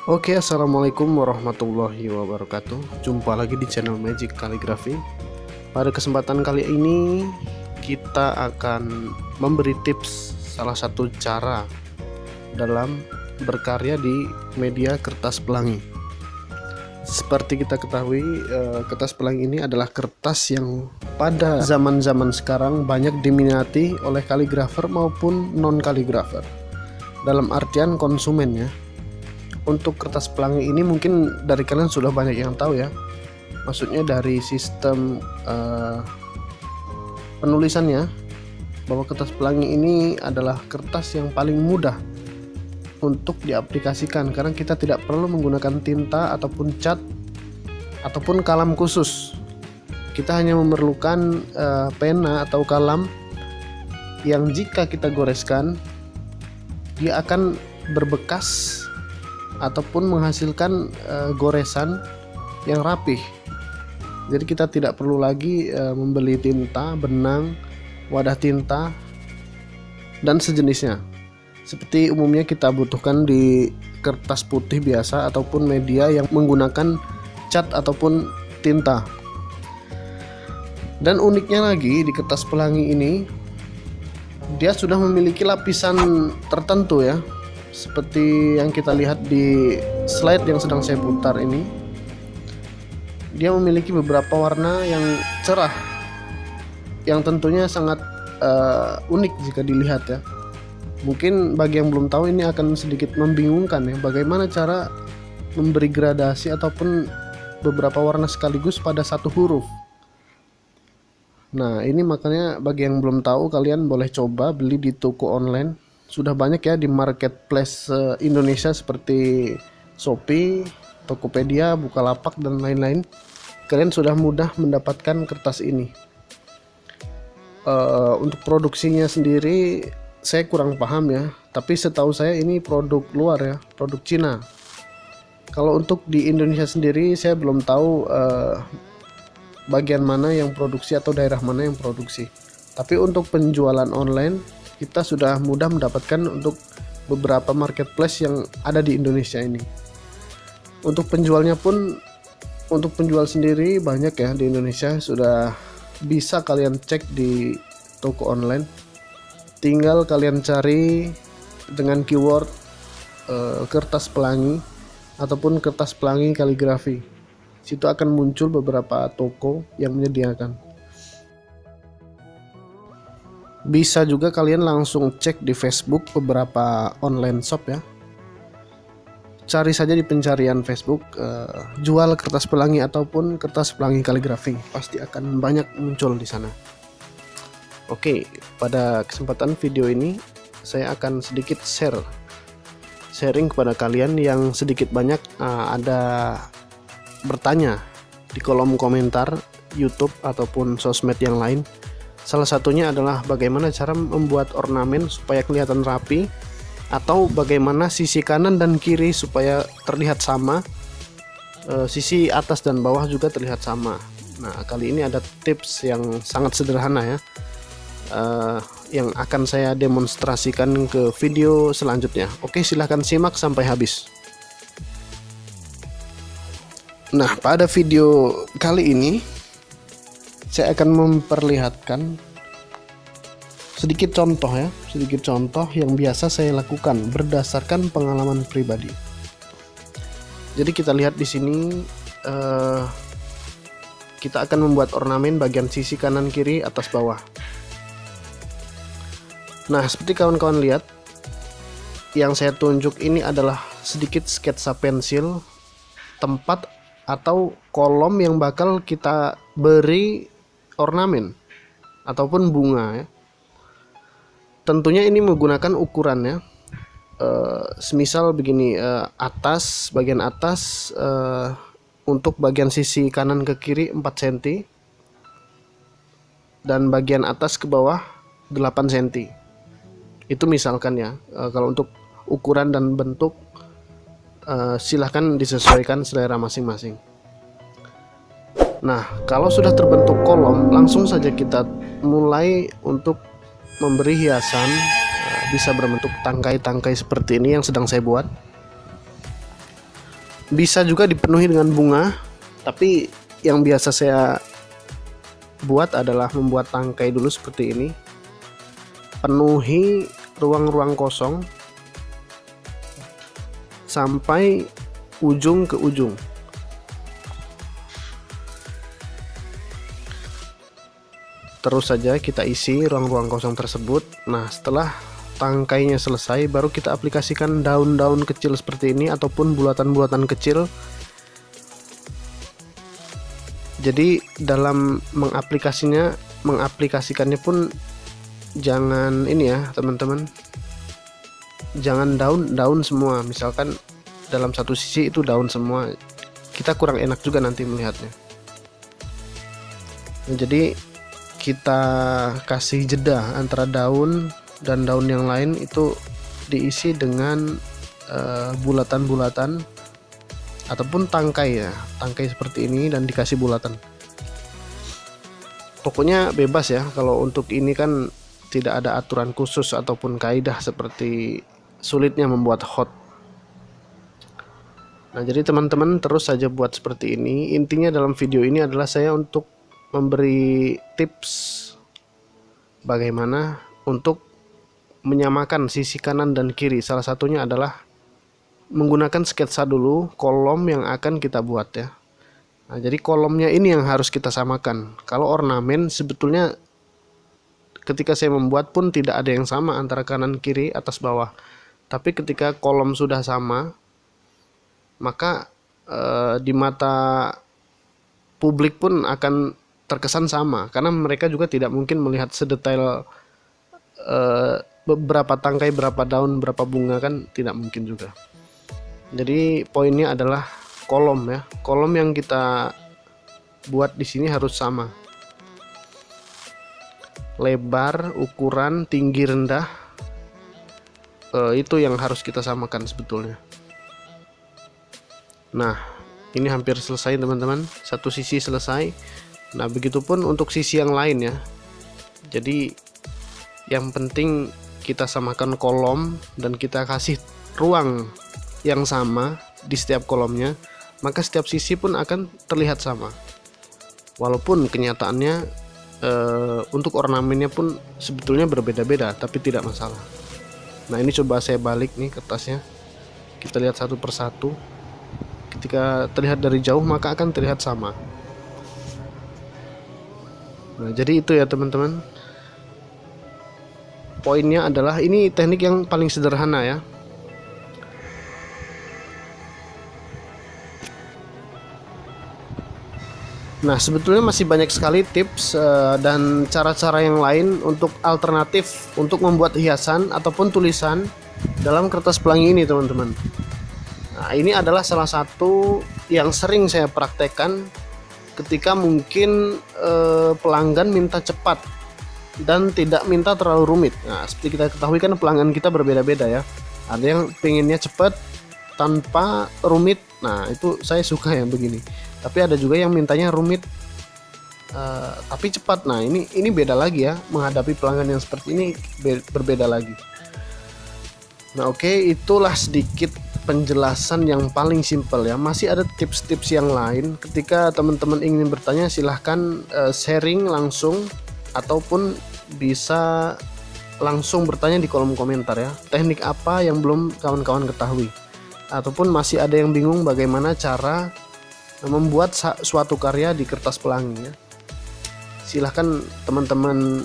Oke, assalamualaikum warahmatullahi wabarakatuh. Jumpa lagi di channel Magic Kaligrafi. Pada kesempatan kali ini kita akan memberi tips salah satu cara dalam berkarya di media kertas pelangi. Seperti kita ketahui, kertas pelangi ini adalah kertas yang pada zaman-zaman sekarang banyak diminati oleh kaligrafer maupun non kaligrafer. Dalam artian konsumen ya. Untuk kertas pelangi ini mungkin dari kalian sudah banyak yang tahu ya. Maksudnya dari sistem penulisannya, bahwa kertas pelangi ini adalah kertas yang paling mudah untuk diaplikasikan karena kita tidak perlu menggunakan tinta ataupun cat ataupun kalam khusus. Kita hanya memerlukan pena atau kalam yang jika kita goreskan dia akan berbekas ataupun menghasilkan goresan yang rapih. Jadi kita tidak perlu lagi membeli tinta, benang, wadah tinta dan sejenisnya seperti umumnya kita butuhkan di kertas putih biasa ataupun media yang menggunakan cat ataupun tinta. Dan uniknya lagi di kertas pelangi ini dia sudah memiliki lapisan tertentu ya, seperti yang kita lihat di slide yang sedang saya putar ini. Dia memiliki beberapa warna yang cerah, yang tentunya sangat unik jika dilihat ya. Mungkin bagi yang belum tahu ini akan sedikit membingungkan ya, bagaimana cara memberi gradasi ataupun beberapa warna sekaligus pada satu huruf. Nah ini makanya bagi yang belum tahu, kalian boleh coba beli di toko online. Sudah banyak ya di marketplace Indonesia seperti Shopee, Tokopedia, Bukalapak dan lain-lain. Kalian sudah mudah mendapatkan kertas ini. Untuk produksinya sendiri saya kurang paham ya, tapi setahu saya ini produk luar ya, produk Cina. Kalau untuk di Indonesia sendiri saya belum tahu bagian mana yang produksi atau daerah mana yang produksi. Tapi untuk penjualan online kita sudah mudah mendapatkan untuk beberapa marketplace yang ada di Indonesia ini. Untuk penjualnya pun, untuk penjual sendiri banyak ya di Indonesia, sudah bisa kalian cek di toko online. Tinggal kalian cari dengan keyword kertas pelangi ataupun kertas pelangi kaligrafi. Situ akan muncul beberapa toko yang menyediakan. Bisa juga kalian langsung cek di Facebook beberapa online shop ya. Cari saja di pencarian Facebook jual kertas pelangi ataupun kertas pelangi kaligrafi, pasti akan banyak muncul di sana. Oke, pada kesempatan video ini saya akan sedikit sharing kepada kalian yang sedikit banyak ada bertanya di kolom komentar YouTube ataupun sosmed yang lain. Salah satunya adalah bagaimana cara membuat ornamen supaya kelihatan rapi, atau bagaimana sisi kanan dan kiri supaya terlihat sama, sisi atas dan bawah juga terlihat sama. Nah kali ini ada tips yang sangat sederhana ya, yang akan saya demonstrasikan ke video selanjutnya. Oke, silahkan simak sampai habis. Nah pada video kali ini saya akan memperlihatkan sedikit contoh yang biasa saya lakukan berdasarkan pengalaman pribadi. Jadi kita lihat di sini kita akan membuat ornamen bagian sisi kanan kiri atas bawah. Nah seperti kawan-kawan lihat, yang saya tunjuk ini adalah sedikit sketsa pensil tempat atau kolom yang bakal kita beri ornamen ataupun bunga ya. Tentunya ini menggunakan ukuran ya, semisal begini, bagian atas untuk bagian sisi kanan ke kiri 4 cm dan bagian atas ke bawah 8 cm. Itu misalkan ya. Kalau untuk ukuran dan bentuk silahkan disesuaikan selera masing-masing. Nah kalau sudah terbentuk kolom, langsung saja kita mulai untuk memberi hiasan. Bisa berbentuk tangkai-tangkai seperti ini yang sedang saya buat. Bisa juga dipenuhi dengan bunga, tapi yang biasa saya buat adalah membuat tangkai dulu seperti ini. Penuhi ruang-ruang kosong sampai ujung ke ujung. Terus saja kita isi ruang-ruang kosong tersebut. Nah, setelah tangkainya selesai, baru kita aplikasikan daun-daun kecil seperti ini ataupun bulatan-bulatan kecil. Jadi dalam mengaplikasikannya pun jangan ini ya teman-teman, jangan daun-daun semua. Misalkan dalam satu sisi itu daun semua, kita kurang enak juga nanti melihatnya. Nah, jadi kita kasih jeda antara daun dan daun yang lain, itu diisi dengan bulatan-bulatan ataupun tangkai ya, tangkai seperti ini dan dikasih bulatan. Pokoknya bebas ya, kalau untuk ini kan tidak ada aturan khusus ataupun kaidah seperti sulitnya membuat hot. Nah, jadi teman-teman terus saja buat seperti ini. Intinya dalam video ini adalah saya untuk memberi tips bagaimana untuk menyamakan sisi kanan dan kiri. Salah satunya adalah menggunakan sketsa dulu kolom yang akan kita buat ya. Nah, jadi kolomnya ini yang harus kita samakan. Kalau ornamen sebetulnya ketika saya membuat pun tidak ada yang sama antara kanan kiri atas bawah. Tapi ketika kolom sudah sama, maka di mata publik pun akan terkesan sama, karena mereka juga tidak mungkin melihat sedetail beberapa tangkai, berapa daun, berapa bunga, kan tidak mungkin juga. Jadi poinnya adalah kolom ya, kolom yang kita buat di sini harus sama, lebar, ukuran, tinggi, rendah, itu yang harus kita samakan sebetulnya. Nah, ini hampir selesai teman-teman, satu sisi selesai. Nah, begitupun untuk sisi yang lain ya. Jadi yang penting kita samakan kolom dan kita kasih ruang yang sama di setiap kolomnya, maka setiap sisi pun akan terlihat sama. Walaupun kenyataannya untuk ornamennya pun sebetulnya berbeda-beda, tapi tidak masalah. Nah, ini coba saya balik nih kertasnya, kita lihat satu persatu. Ketika terlihat dari jauh maka akan terlihat sama. Nah, jadi itu ya teman-teman, poinnya adalah ini teknik yang paling sederhana ya. Nah, sebetulnya masih banyak sekali tips dan cara-cara yang lain untuk alternatif untuk membuat hiasan ataupun tulisan dalam kertas pelangi ini teman-teman. Nah, ini adalah salah satu yang sering saya praktekkan ketika mungkin pelanggan minta cepat dan tidak minta terlalu rumit. Nah, seperti kita ketahui kan pelanggan kita berbeda-beda ya. Ada yang pengennya cepat tanpa rumit. Nah, itu saya suka yang begini. Tapi ada juga yang mintanya rumit tapi cepat. Nah, ini beda lagi ya. Menghadapi pelanggan yang seperti ini berbeda lagi. Nah, oke, itulah sedikit penjelasan yang paling simpel ya. Masih ada tips-tips yang lain. Ketika teman-teman ingin bertanya, silahkan sharing langsung ataupun bisa langsung bertanya di kolom komentar ya. Teknik apa yang belum kawan-kawan ketahui, ataupun masih ada yang bingung bagaimana cara membuat suatu karya di kertas pelangi ya. Silahkan teman-teman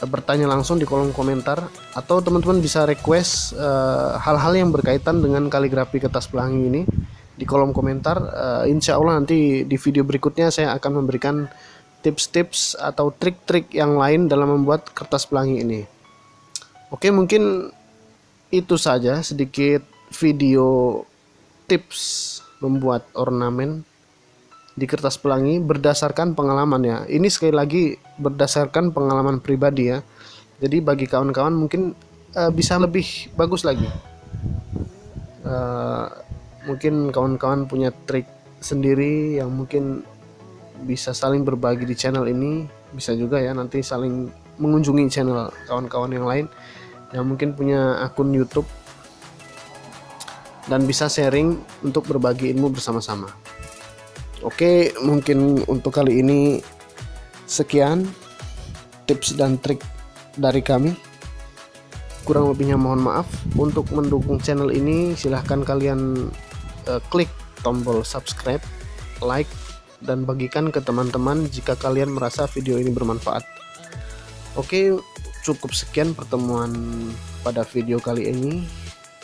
bertanya langsung di kolom komentar, atau teman-teman bisa request hal-hal yang berkaitan dengan kaligrafi kertas pelangi ini di kolom komentar. Insya Allah nanti di video berikutnya saya akan memberikan tips-tips atau trik-trik yang lain dalam membuat kertas pelangi ini. Oke, mungkin itu saja sedikit video tips membuat ornamen di kertas pelangi berdasarkan pengalaman ya. Ini sekali lagi berdasarkan pengalaman pribadi ya. Jadi bagi kawan-kawan mungkin bisa lebih bagus lagi. Mungkin kawan-kawan punya trik sendiri yang mungkin bisa saling berbagi di channel ini. Bisa juga ya nanti saling mengunjungi channel kawan-kawan yang lain yang mungkin punya akun YouTube. dan bisa sharing untuk berbagi ilmu bersama-sama. Oke, mungkin untuk kali ini sekian tips dan trik dari kami. Kurang lebihnya mohon maaf. Untuk mendukung channel ini silahkan kalian klik tombol subscribe, like, dan bagikan ke teman-teman jika kalian merasa video ini bermanfaat. Oke, cukup sekian pertemuan pada video kali ini.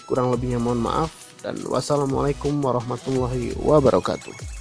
Kurang lebihnya mohon maaf, dan wassalamualaikum warahmatullahi wabarakatuh.